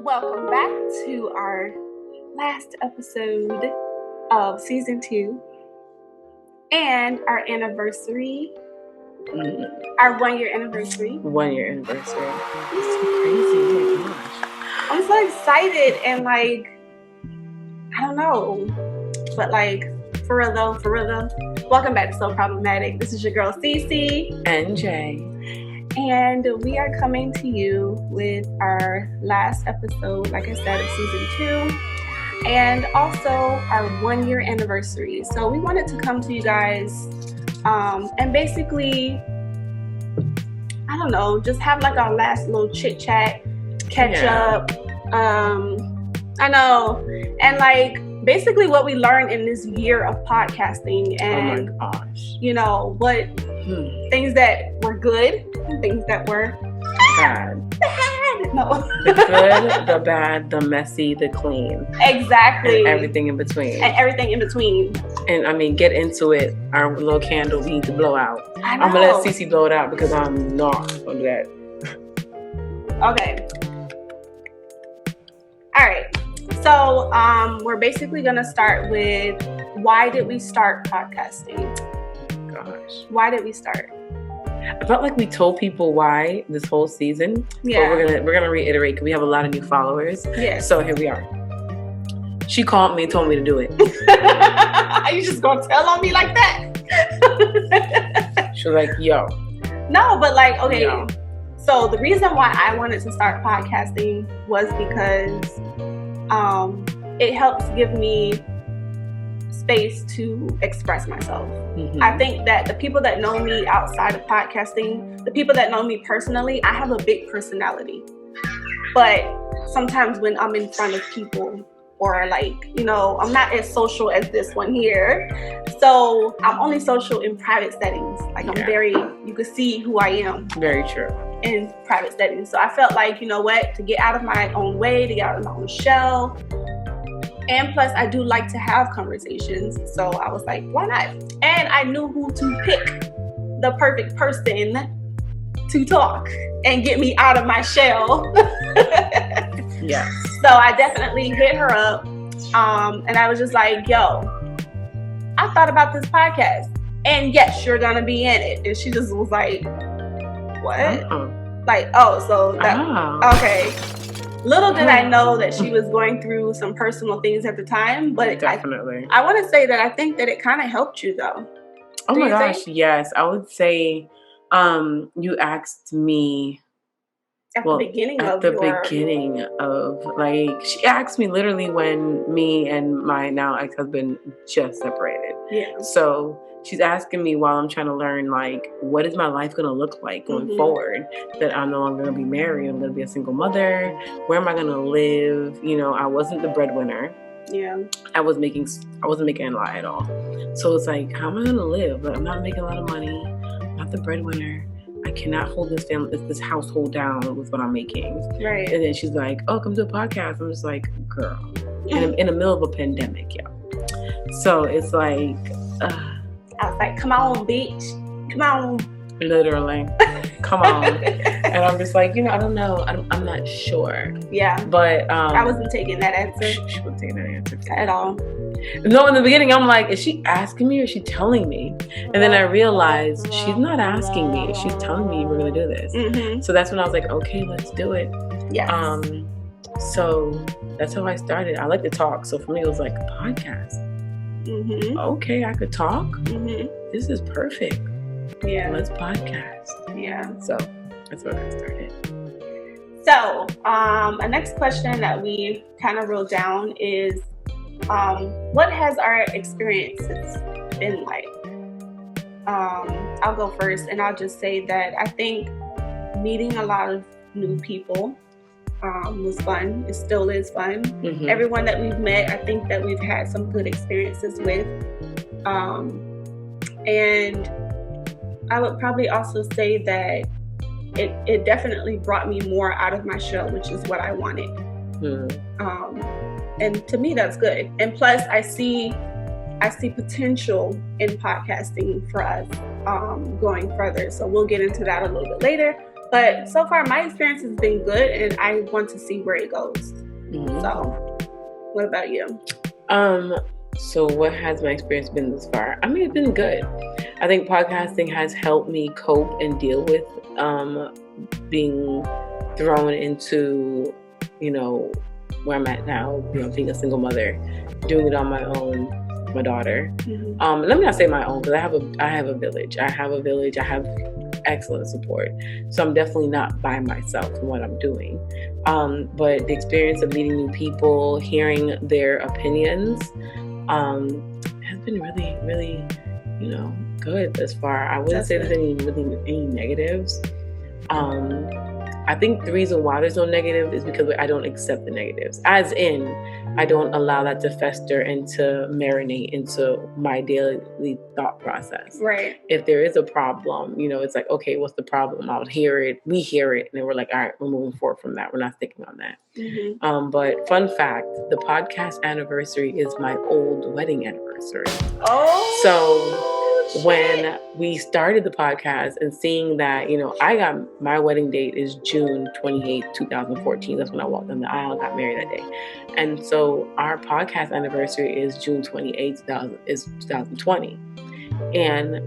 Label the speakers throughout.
Speaker 1: Welcome back to our last episode of season 2 and our anniversary, our 1 year anniversary.
Speaker 2: 1 year anniversary. It's so crazy. Oh my gosh.
Speaker 1: I'm so excited and I don't know, but for real though. Welcome back to So Problematic. This is your girl Cece
Speaker 2: and Jay.
Speaker 1: And we are coming to you with our last episode, like I said, of season 2, and also our 1 year anniversary. So we wanted to come to you guys and basically, I don't know, just have our last little chit chat, catch up. I know, and basically what we learned in this year of podcasting, and
Speaker 2: oh my gosh,
Speaker 1: what things that were good and things that were
Speaker 2: bad.
Speaker 1: No.
Speaker 2: The good, the bad, the messy, the clean.
Speaker 1: Exactly.
Speaker 2: And everything in between. And get into it. Our little candle we need to blow out. I'm gonna let Cece blow it out because I'm not gonna do that.
Speaker 1: Okay. All right. So we're basically gonna start with, why did we start podcasting?
Speaker 2: Gosh.
Speaker 1: Why did we start?
Speaker 2: I felt like we told people why this whole season.
Speaker 1: Yeah.
Speaker 2: But we're gonna reiterate because we have a lot of new followers.
Speaker 1: Yeah.
Speaker 2: So here we are. She called me and told me to do it.
Speaker 1: Are you just gonna tell on me like that?
Speaker 2: She was like, yo.
Speaker 1: No, but okay.
Speaker 2: No.
Speaker 1: So the reason why I wanted to start podcasting was because it helps give me space to express myself.
Speaker 2: Mm-hmm.
Speaker 1: I think that the people that know me outside of podcasting, the people that know me personally, I have a big personality. But sometimes when I'm in front of people, or I'm not as social as this one here. So I'm only social in private settings. I'm very, you can see who I am.
Speaker 2: Very true.
Speaker 1: In private settings. So I felt to get out of my own way, to get out of my own shell. And plus, I do like to have conversations. So I was like, why not? And I knew who to pick, the perfect person to talk and get me out of my shell.
Speaker 2: Yes.
Speaker 1: So I definitely hit her up. And I was just like, yo, I thought about this podcast. And yes, you're going to be in it. And she just was like, what? Okay. Little did I know that she was going through some personal things at the time, but
Speaker 2: definitely.
Speaker 1: I want to say that I think that it kind of helped you though.
Speaker 2: Oh my gosh, yes. I would say you asked me
Speaker 1: at the beginning
Speaker 2: of she asked me literally when me and my now ex-husband just separated.
Speaker 1: Yeah.
Speaker 2: So she's asking me while I'm trying to learn, what is my life going to look like going forward? That I'm no longer going to be married. I'm going to be a single mother. Where am I going to live? I wasn't the breadwinner.
Speaker 1: Yeah.
Speaker 2: I wasn't making a lot at all. So it's how am I going to live? I'm not making a lot of money. I'm not the breadwinner. I cannot hold this household down with what I'm making.
Speaker 1: Right.
Speaker 2: And then she's like, oh, come do a podcast. I'm just like, girl, in the middle of a pandemic, yeah. So it's I
Speaker 1: was like, come on, bitch. Come on.
Speaker 2: Literally. Come on. And I'm just like, I don't know. I'm not sure.
Speaker 1: Yeah.
Speaker 2: But
Speaker 1: I wasn't taking that answer.
Speaker 2: She wasn't taking that answer.
Speaker 1: At all.
Speaker 2: No, in the beginning, I'm like, is she asking me or is she telling me? And then I realized she's not asking me. She's telling me we're going to do this.
Speaker 1: Mm-hmm.
Speaker 2: So that's when I was like, okay, let's do it.
Speaker 1: Yes.
Speaker 2: So that's how I started. I like to talk. So for me, it was like a podcast.
Speaker 1: Mm-hmm.
Speaker 2: Okay, I could talk.
Speaker 1: Mm-hmm.
Speaker 2: This is perfect.
Speaker 1: Yeah.
Speaker 2: Let's podcast.
Speaker 1: Yeah.
Speaker 2: So that's where I started.
Speaker 1: So a next question that we kind of wrote down is, what has our experiences been like? I'll go first, and I'll just say that I think meeting a lot of new people was fun. It still is fun.
Speaker 2: Mm-hmm.
Speaker 1: Everyone that we've met, I think that we've had some good experiences with. And I would probably also say that it definitely brought me more out of my shell, which is what I wanted.
Speaker 2: Mm-hmm.
Speaker 1: And to me, that's good. And plus, I see potential in podcasting for us going further. So we'll get into that a little bit later. But so far, my experience has been good, and I want to see where it goes. So, what about you?
Speaker 2: So what has my experience been this far? I mean, it's been good. I think podcasting has helped me cope and deal with being thrown into, where I'm at now, being a single mother, doing it on my own, my daughter. Let me not say my own, because I have a village. I have excellent support. So I'm definitely not by myself in what I'm doing. But the experience of meeting new people, hearing their opinions, has been really, really, good thus far. I wouldn't say there's any negatives. I think the reason why there's no negative is because I don't accept the negatives. As in, I don't allow that to fester and to marinate into my daily thought process.
Speaker 1: Right.
Speaker 2: If there is a problem, it's like, okay, what's the problem? I'll hear it. We hear it. And then we're like, all right, we're moving forward from that. We're not sticking on that. But fun fact, the podcast anniversary is my old wedding anniversary.
Speaker 1: Oh.
Speaker 2: So when we started the podcast and seeing that, I got my wedding date is June 28th, 2014. That's when I walked down the aisle, got married that day. And so our podcast anniversary is June 28th, 2020. And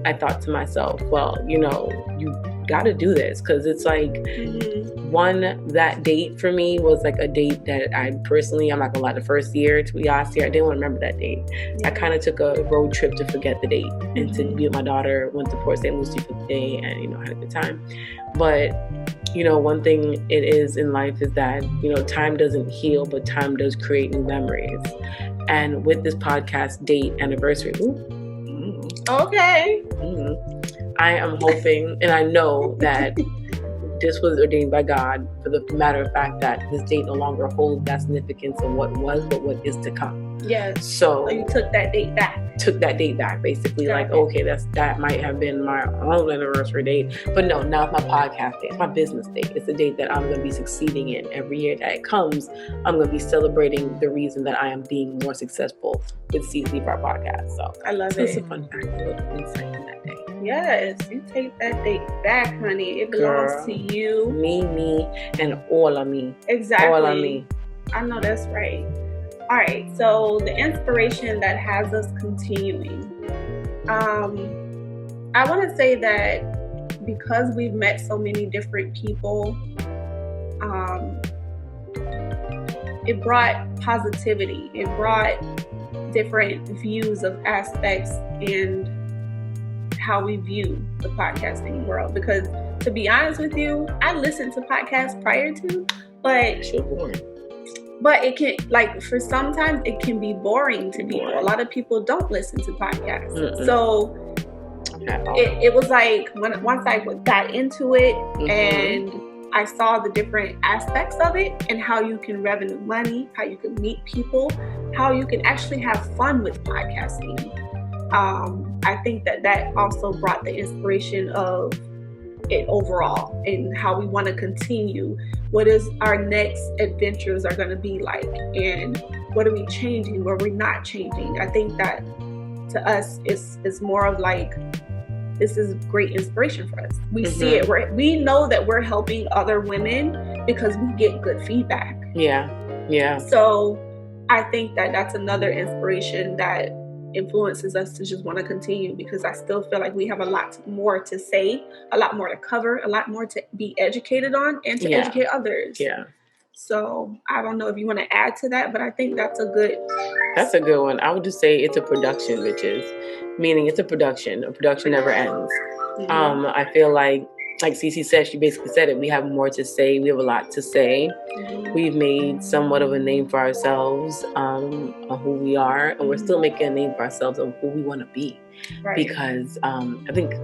Speaker 2: I thought to myself, well, you got to do this, because it's like, that date for me was like a date that I'm not gonna lie, the first year, to be honest here, I didn't want to remember that date. I kind of took a road trip to forget the date and to be with my daughter, went to Port St. Lucie for the day, and had a good time. But one thing it is in life is that time doesn't heal, but time does create new memories. And with this podcast date anniversary, I am hoping, and I know that this was ordained by God, for the matter of fact that this date no longer holds that significance of what was, but what is to come.
Speaker 1: Yes.
Speaker 2: So
Speaker 1: you took that date back.
Speaker 2: Basically. Like, okay, that might have been my own anniversary date, but no, now it's my podcast date. It's my business date. It's a date that I'm going to be succeeding in. Every year that it comes, I'm going to be celebrating the reason that I am being more successful with season for our podcast. So
Speaker 1: I love it.
Speaker 2: It's a fun fact, a little insight in that day.
Speaker 1: Yes, you take that date back, honey. It belongs to you.
Speaker 2: Me, and all of me.
Speaker 1: Exactly.
Speaker 2: All of me.
Speaker 1: I know that's right. All right, so the inspiration that has us continuing. I want to say that because we've met so many different people, it brought positivity. It brought different views of aspects and how we view the podcasting world. Because to be honest with you, I listened to podcasts prior to, but it can, like, for sometimes it can be boring to people. A lot of people don't listen to podcasts. So it was like, once I got into it and I saw the different aspects of it and how you can revenue money, how you can meet people, how you can actually have fun with podcasting. I think that also brought the inspiration of it overall and how we want to continue. What is our next adventures are going to be like, and what are we changing, what are we not changing? I think that to us it's more of like, this is great inspiration for us. We see it, we know that we're helping other women because we get good feedback. Yeah. So I think that that's another inspiration that influences us to just want to continue, because I still feel like we have a lot more to say, a lot more to cover, a lot more to be educated on, and to educate others. Yeah. So I don't know if you want to add to that, but I think that's a good one. I would just say it's a production, bitches. Meaning it's a production. A production never ends. I feel like Cece said, she basically said it. We have more to say. We have a lot to say. We've made somewhat of a name for ourselves on who we are, and we're still making a name for ourselves on who we want to be. Right. Because I think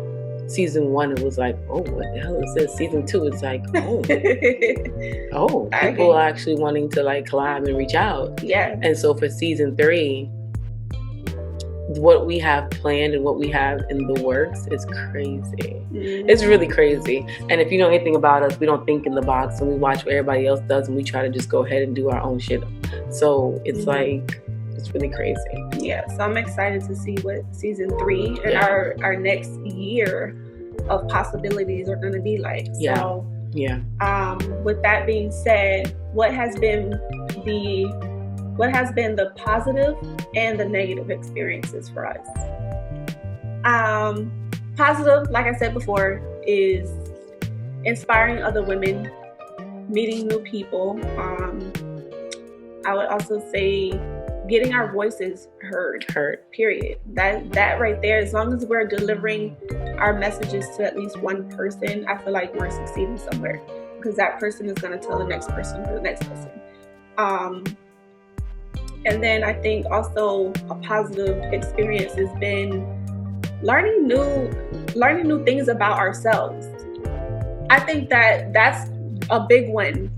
Speaker 1: season 1, it was like, oh, what the hell is this? Season 2, it's like, people are actually wanting to like collab and reach out. Yeah. And so for season 3, what we have planned and what we have in the works is crazy. It's really crazy. And if you know anything about us, we don't think in the box, and we watch what everybody else does, and we try to just go ahead and do our own shit. So it's like, it's really crazy. Yeah, so I'm excited to see what season 3 and our next year of possibilities are going to be like.
Speaker 2: Yeah.
Speaker 1: So,
Speaker 2: yeah.
Speaker 1: With that being said, what has been the positive and the negative experiences for us? Positive, like I said before, is inspiring other women, meeting new people. I would also say getting our voices heard. Period. That right there, as long as we're delivering our messages to at least one person, I feel like we're succeeding somewhere, because that person is going to tell the next person to the next person. And then I think also a positive experience has been learning new things about ourselves. I think that's a big one.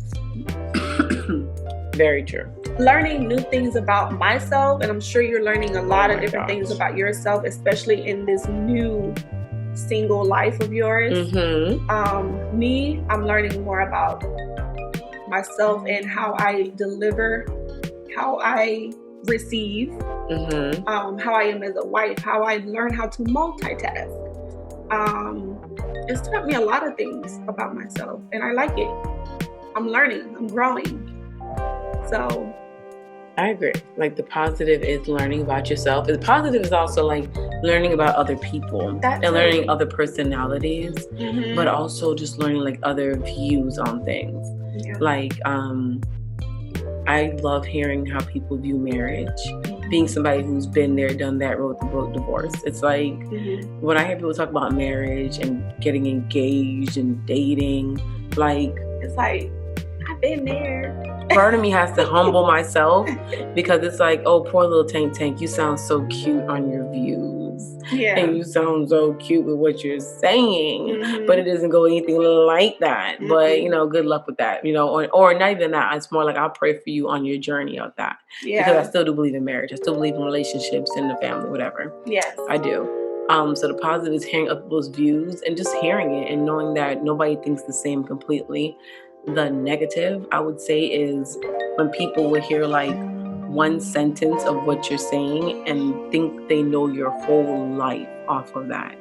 Speaker 2: Very true.
Speaker 1: Learning new things about myself, and I'm sure you're learning a lot of different things about yourself, especially in this new single life of yours. Me, I'm learning more about myself and how I deliver, how I receive, how I am as a wife, how I learn how to multitask. It's taught me a lot of things about myself, and I like it. I'm learning, I'm growing. So
Speaker 2: I agree. Like, the positive is learning about yourself. The positive is also like learning about other people and learning other personalities, but also just learning like other views on things. Yeah. Like, I love hearing how people view marriage. Being somebody who's been there, done that, wrote the book Divorce. It's like when I hear people talk about marriage and getting engaged and dating, like, it's like, I've been there. Part of me has to humble myself, because it's like, oh, poor little Tank, you sound so cute on your views. Yeah. And you sound so cute with what you're saying, but it doesn't go anything like that. But, good luck with that, or not even that. It's more like, I'll pray for you on your journey of that. Yeah. Because I still do believe in marriage. I still believe in relationships and the family, whatever. Yes. I do. So the positive is hearing other people's views and just hearing it and knowing that nobody thinks the same completely. The negative, I would say, is when people will hear like one sentence of what you're saying and think they know your whole life off of that.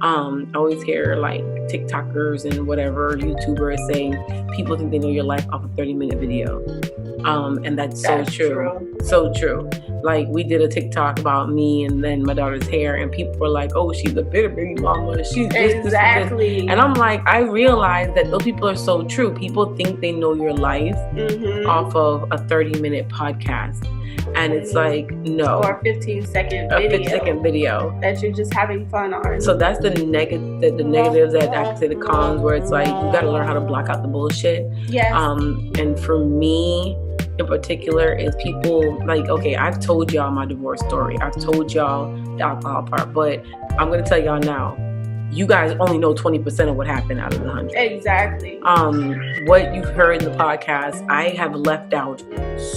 Speaker 2: I always hear like TikTokers and whatever YouTubers saying people think they know your life off a 30-minute video. And that's so true. So true. Like, we did a TikTok about me and then my daughter's hair, and people were like, oh, she's a bitter baby mama. She's this, exactly. This. And I'm like, I realize that those people are so true. People think they know your life off of a 30-minute podcast. And it's like, no. Or a 15-second video. That you're just having fun on. So that's the negatives that I can say the cons, where it's like, you got to learn how to block out the bullshit. Yes. And for me, in particular, is people like, okay, I've told y'all my divorce story. I've told y'all the alcohol part, but I'm going to tell y'all now, you guys only know 20% of what happened out of the 100. Exactly. What you've heard in the podcast, I have left out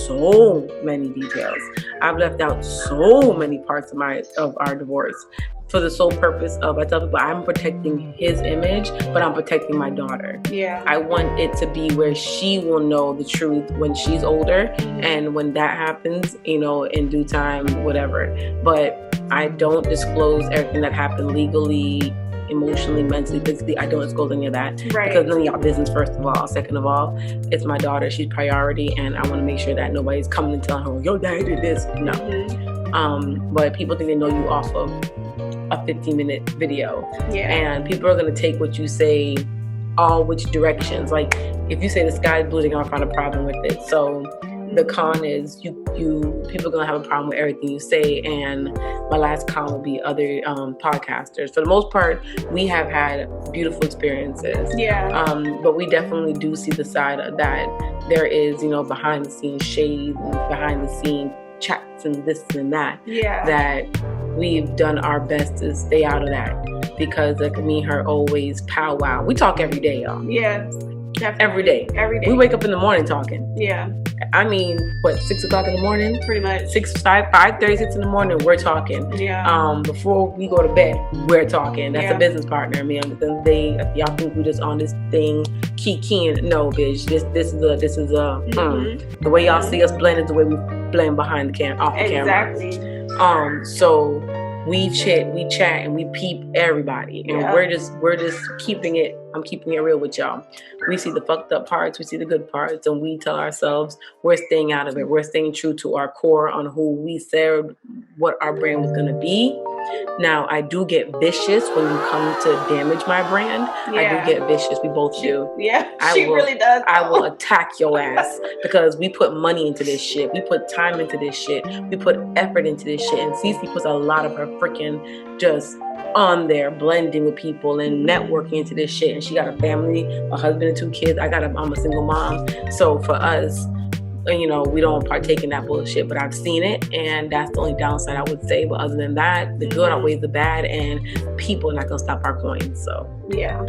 Speaker 2: so many details. I've left out so many parts of our divorce for the sole purpose of, I tell people, I'm protecting his image, but I'm protecting my daughter. Yeah. I want it to be where she will know the truth when she's older, and when that happens, in due time, whatever. But I don't disclose everything that happened legally, emotionally, mentally, physically. I don't disclose any of that, because none of y'all business, first of all. Second of all, it's my daughter. She's priority, and I want to make sure that nobody's coming and telling her, your dad did this. No. But people think they know you off of a 15-minute video. Yeah. And people are going to take what you say all which directions. Like, if you say the sky is blue, they're going to find a problem with it. So the con is people are going to have a problem with everything you say. And my last con will be other podcasters. For the most part, we have had beautiful experiences. Yeah. But we definitely do see the side of that. There is, behind the scenes shade and behind the scenes chats and this and that. Yeah. That we've done our best to stay out of that, because like me and her always powwow. We talk every day, y'all. Yes. Definitely. Every day. We wake up in the morning talking. Yeah. I mean, 6 o'clock in the morning? Pretty much. 5:36 in the morning, we're talking. Yeah. Before we go to bed, we're talking. That's a business partner. I mean, at the end of the day, if y'all think we just on this thing, kikiing, no, bitch. This is the way y'all see us blend is the way we blend behind the off the camera. Exactly. So we chit, we chat, and we peep everybody, and we're just keeping it. I'm keeping it real with y'all. We see the fucked up parts, we see the good parts, and we tell ourselves we're staying out of it. We're staying true to our core on who we said what our brand was gonna be. Now, I do get vicious when you come to damage my brand. I do get vicious. We both do.
Speaker 1: Yeah, she really does.
Speaker 2: I will attack your ass because we put money into this shit. We put time into this shit. We put effort into this shit. And Cece puts a lot of her freaking just on there, blending with people and networking into this shit. And she got a family, a husband and 2 kids. I'm a single mom. So for us, you know, we don't partake in that bullshit, but I've seen it, and that's the only downside I would say. But other than that, the good outweighs the bad, and people are not gonna stop our coins. So
Speaker 1: yeah,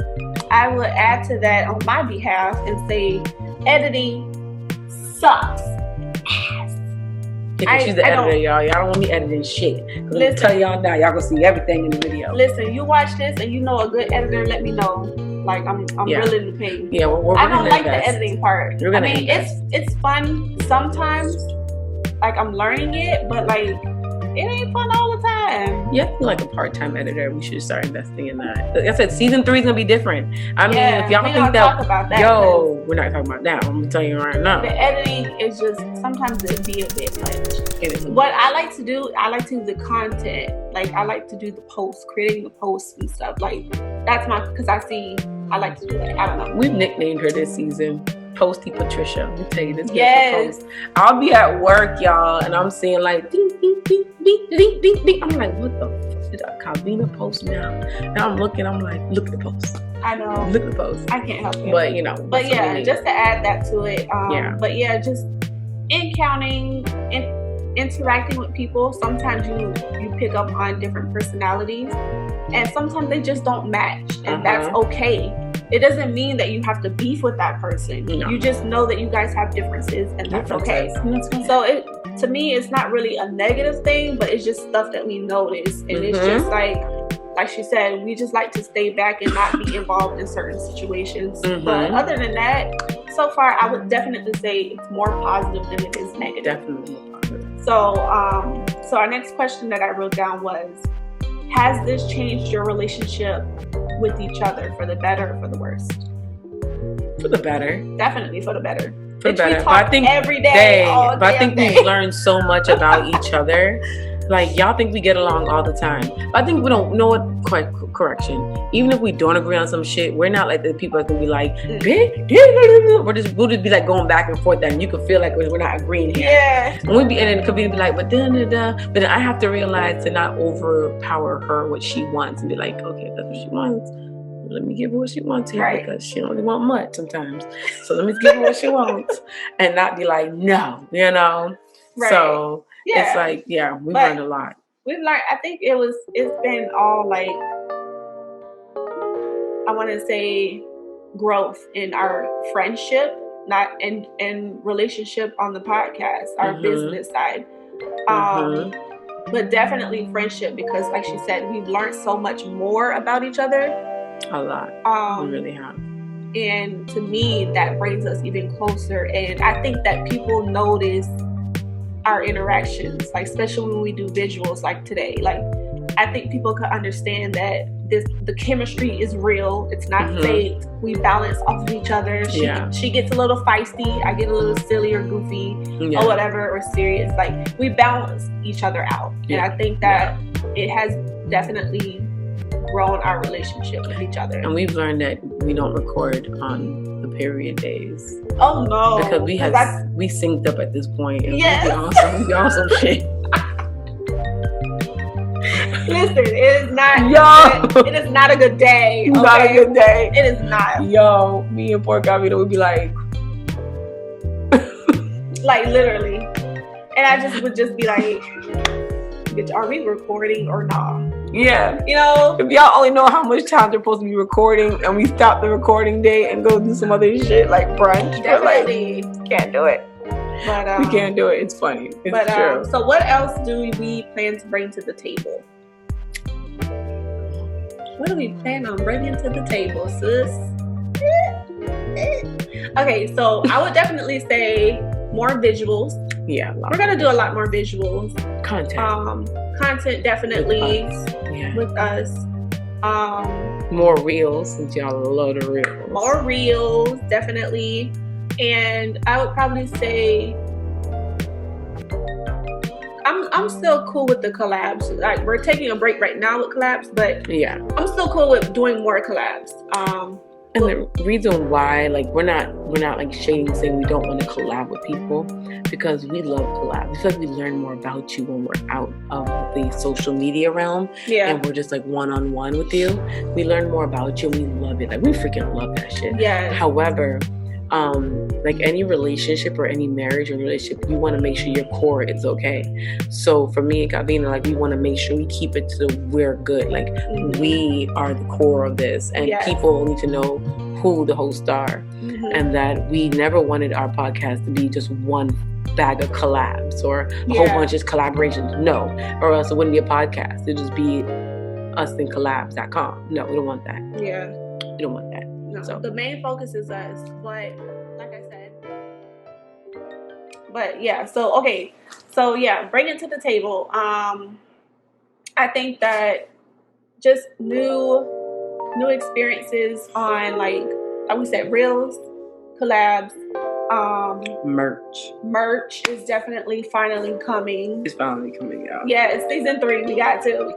Speaker 1: I would add to that on my behalf and say editing sucks ass.
Speaker 2: Yeah, she's the editor, y'all. Y'all don't want me editing shit. Let me tell y'all now, y'all gonna see everything in the video.
Speaker 1: Listen, you watch this and you know a good editor, let me know. Like I'm willing to pay.
Speaker 2: Yeah,
Speaker 1: I don't like the editing part.
Speaker 2: I mean,
Speaker 1: it's fun sometimes. Like I'm learning it, but like it ain't fun all the time.
Speaker 2: Yeah, I feel like a part-time editor. We should start investing in that. Like I said, season 3 is gonna be different. I mean, if y'all think that, we're not talking about that. I'm gonna tell you right now.
Speaker 1: The editing is just sometimes it be a bit much. What I like to do, I like to do the content. Like I like to do the posts, creating the posts and stuff. Like that's because I like to do that. I don't know.
Speaker 2: We've nicknamed her this season Posty Patricia. Let me tell you this. Yes. I'll be at work, y'all, and I'm seeing like ding, ding, ding, ding, ding, ding, ding. I'm like, what the fuck did Calvina post now? And I'm looking, I'm like, look at the post.
Speaker 1: I know.
Speaker 2: Look at the post.
Speaker 1: I can't help it.
Speaker 2: But you know.
Speaker 1: But yeah, just to add that to it. But yeah, just interacting with people. Sometimes you pick up on different personalities, and sometimes they just don't match, and that's okay. It doesn't mean that you have to beef with that person. No. You just know that you guys have differences, and that's okay. So to me, it's not really a negative thing, but it's just stuff that we notice, and it's just like she said, we just like to stay back and not be involved in certain situations. But other than that, so far, I would definitely say it's more positive than it is negative.
Speaker 2: Definitely more positive.
Speaker 1: So our next question that I wrote down was, has this changed your relationship with each other for the better or for the worse?
Speaker 2: For the better.
Speaker 1: Definitely for the better.
Speaker 2: For the better.
Speaker 1: But I think every day,
Speaker 2: but I think we've learned so much about each other. Like, y'all think we get along all the time. But I think we don't know what, correction. Even if we don't agree on some shit, we're not like the people that can be like, we'll just be like going back and forth, and you can feel like we're not agreeing here.
Speaker 1: Yeah.
Speaker 2: And then it could be like, but then I have to realize to not overpower her what she wants and be like, okay, if that's what she wants, let me give her what she wants here, because she don't really want much sometimes. So let me give her what she wants and not be like, no, you know?
Speaker 1: Right.
Speaker 2: So it's like, we've learned a lot.
Speaker 1: We've learned, I think it's been all like, I want to say growth in our friendship, not in relationship on the podcast, our business side. But definitely friendship, because like she said, we've learned so much more about each other.
Speaker 2: A lot. We really have.
Speaker 1: And to me, that brings us even closer. And I think that people notice our interactions, like especially when we do visuals like today. Like I think people could understand that the chemistry is real. It's not faked. We balance off of each other. She gets a little feisty. I get a little silly or goofy or whatever, or serious. Like we balance each other out. And I think that it has definitely grown our relationship with each other.
Speaker 2: And we've learned that we don't record on the period days.
Speaker 1: Oh no.
Speaker 2: Because we synced up at this point. And
Speaker 1: yes.
Speaker 2: we awesome shit.
Speaker 1: Listen, it is not. It is not a good day. Okay?
Speaker 2: Not a good day.
Speaker 1: It is not.
Speaker 2: Yo, me and poor Gavita would be like,
Speaker 1: like literally, and I would just be like, "Bitch, are we recording or not?"
Speaker 2: Yeah.
Speaker 1: You know,
Speaker 2: if y'all only know how much time they're supposed to be recording, and we stop the recording day and go do some other shit like brunch,
Speaker 1: definitely
Speaker 2: like, can't do it. But we can't do it. It's funny. It's true.
Speaker 1: So what else do we plan to bring to the table? What do we plan on bringing to the table, sis? Okay, so I would definitely say more visuals.
Speaker 2: Yeah,
Speaker 1: we're gonna do a lot more visuals. content definitely with us.
Speaker 2: More reels, since y'all love the reels.
Speaker 1: More reels, definitely. And I would probably say I'm still cool with the collabs. Like, we're taking a break right now with collabs, but I'm still cool with doing more collabs.
Speaker 2: And the reason why, like, we're not like shading saying we don't want to collab with people, because we love collabs. It's like we learn more about you when we're out of the social media realm, and we're just like one-on-one with you. We learn more about you, and we love it. Like, we freaking love that shit.
Speaker 1: Yeah.
Speaker 2: However, like any relationship or any marriage or relationship, you want to make sure your core is okay. So for me and Gavina, like, we want to make sure we keep it to the we're good. Like, we are the core of this, and people need to know who the hosts are, and that we never wanted our podcast to be just one bag of collabs or a whole bunch of collaborations. No, or else it wouldn't be a podcast. It'd just be us and collabs.com. No, we don't want that.
Speaker 1: Yeah,
Speaker 2: we don't want that.
Speaker 1: No, so the main focus is us, but like I said, bring it to the table. I think that just new experiences on, like we said, reels, collabs, merch is definitely finally coming.
Speaker 2: It's finally coming out.
Speaker 1: Yeah, it's season 3. We got to.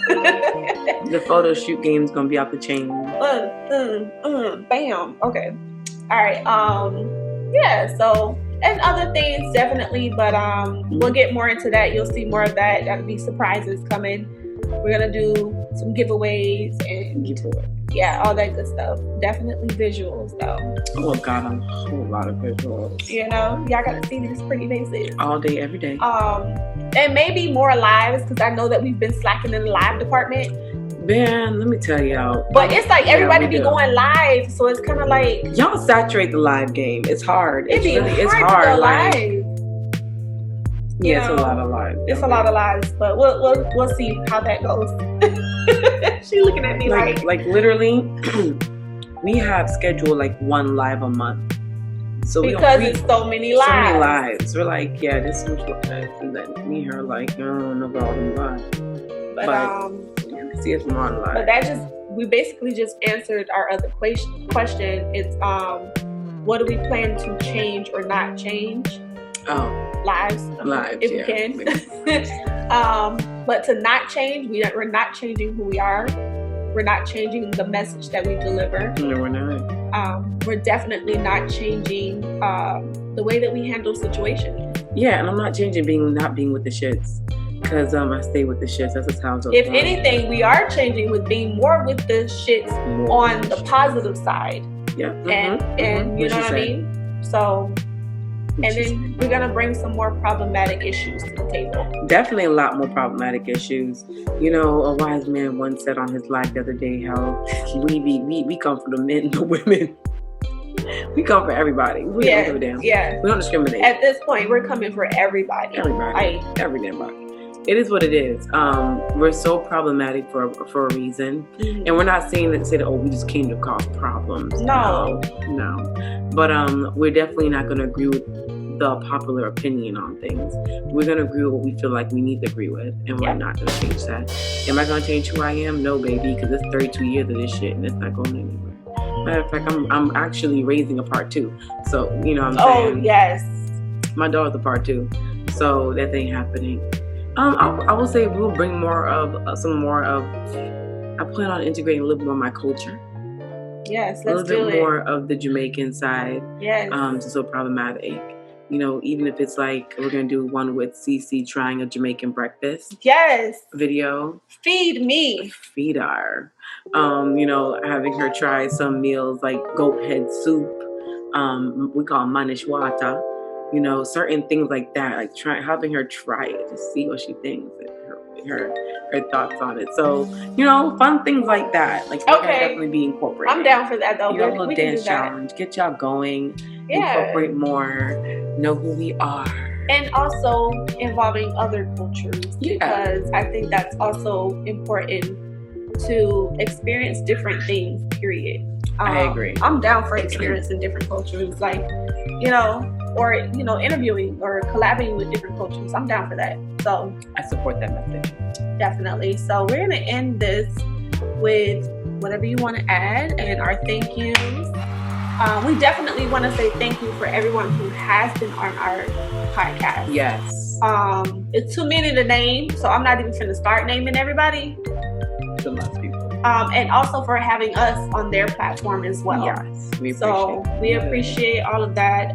Speaker 2: The photo shoot game is gonna be off the chain.
Speaker 1: Bam. Okay. All right. So, and other things definitely, but we'll get more into that. You'll see more of that. That'll be surprises coming. We're gonna do some giveaways and all that good stuff. Definitely visuals though.
Speaker 2: Oh God, a whole lot of visuals.
Speaker 1: You know, y'all gotta see these pretty faces
Speaker 2: all day, every day.
Speaker 1: And maybe more lives, because I know that we've been slacking in the live department.
Speaker 2: Man, let me tell y'all.
Speaker 1: But it's like everybody be going live, so it's kind of like
Speaker 2: y'all saturate the live game. It's hard.
Speaker 1: It's hard.
Speaker 2: Live. Yeah, it's a lot of lives.
Speaker 1: It's a lot of lives, but we'll see how that goes. She looking at me like
Speaker 2: literally, we have scheduled like one live a month. So
Speaker 1: because it's so many lives.
Speaker 2: So many lives. We're like, this much lives, and then me her like, I don't know about them lives. But you can see it's more on live.
Speaker 1: But we basically just answered our other question. It's what do we plan to change or not change? Lives, if we can. But to not change, we're not changing who we are. We're not changing the message that we deliver.
Speaker 2: No, we're not.
Speaker 1: We're definitely not changing the way that we handle situations.
Speaker 2: Yeah, and I'm not changing not being with the shits, because I stay with the shits. That's just how it's.
Speaker 1: If anything, we are changing with being more with the shits on the positive side.
Speaker 2: Yeah,
Speaker 1: and you know what I mean. So. And then we're going to bring some more problematic issues to the table.
Speaker 2: Definitely a lot more problematic issues. You know, a wise man once said on his live the other day how we come for the men, the women. We come for everybody. We don't give a damn.
Speaker 1: Yeah.
Speaker 2: We don't discriminate.
Speaker 1: At this point, we're coming for everybody.
Speaker 2: Every damn body. It is what it is. We're so problemac for a reason. Mm-hmm. And we're not saying that, we just came to cause problems.
Speaker 1: No.
Speaker 2: But we're definitely not going to agree with the popular opinion on things. We're going to agree with what we feel like we need to agree with. And we're not going to change that. Am I going to change who I am? No, baby, because it's 32 years of this shit and it's not going anywhere. Matter of fact, I'm actually raising a part 2. So, you know what I'm saying?
Speaker 1: Oh, yes.
Speaker 2: My daughter's a part 2. So that ain't happening. I will say we'll bring more of I plan on integrating a little more of my culture.
Speaker 1: Yes, let's do it.
Speaker 2: A little bit more of the Jamaican side.
Speaker 1: Yes.
Speaker 2: It's so problematic. You know, even if it's like we're gonna do one with Cece trying a Jamaican breakfast.
Speaker 1: Yes.
Speaker 2: Video.
Speaker 1: Feed me.
Speaker 2: Feed her. You know, having her try some meals like goat head soup. We call manish water. You know, certain things like that, like having her try it to see what she thinks and her thoughts on it. So, you know, fun things like that. Like, definitely be incorporated.
Speaker 1: I'm down for that, though.
Speaker 2: You know, a little dance challenge. Get y'all going.
Speaker 1: Yeah.
Speaker 2: Incorporate more. Know who we are.
Speaker 1: And also involving other cultures.
Speaker 2: Yeah.
Speaker 1: Because I think that's also important to experience different things, period.
Speaker 2: I agree.
Speaker 1: I'm down for experiencing different cultures. Like, you know, or interviewing or collaborating with different coaches. I'm down for that. So
Speaker 2: I support that message.
Speaker 1: Definitely. So we're gonna end this with whatever you want to add and our thank yous. We definitely want to say thank you for everyone who has been on our podcast.
Speaker 2: Yes.
Speaker 1: It's too many to name, so I'm not even finna start naming everybody.
Speaker 2: It's a lot of people.
Speaker 1: And also for having us on their platform as well.
Speaker 2: Yes,
Speaker 1: we appreciate all of that.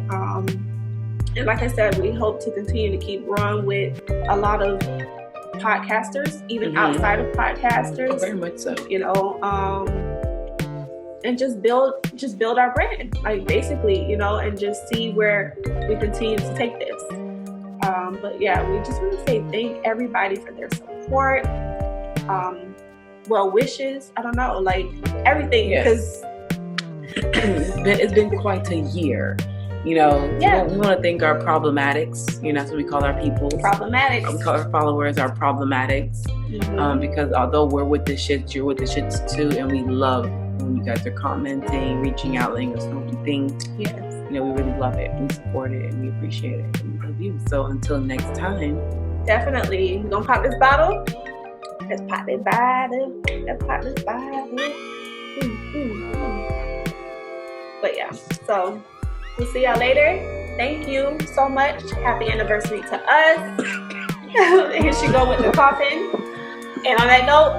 Speaker 1: And like I said, we hope to continue to keep growing with a lot of podcasters, even outside of podcasters.
Speaker 2: Oh, very much so.
Speaker 1: And just build our brand, like basically, and just see where we continue to take this. But yeah, we just want to say thank everybody for their support, well wishes. I don't know, like everything, because
Speaker 2: it's been quite a year. We want to thank our problematics. That's what we call our people.
Speaker 1: Problematics.
Speaker 2: We call our followers our problematics. Because although we're with the shits, you're with the shits too, and we love when you guys are commenting, reaching out, letting us know what you think.
Speaker 1: Yes.
Speaker 2: We really love it. We support it and we appreciate it. And we love you. So until next time.
Speaker 1: Definitely. We're gonna pop this bottle. Let's pop this bottle. Let's pop this bottle. But yeah, so we'll see y'all later. Thank you so much. Happy anniversary to us. Here she go with the coffin. And on that note,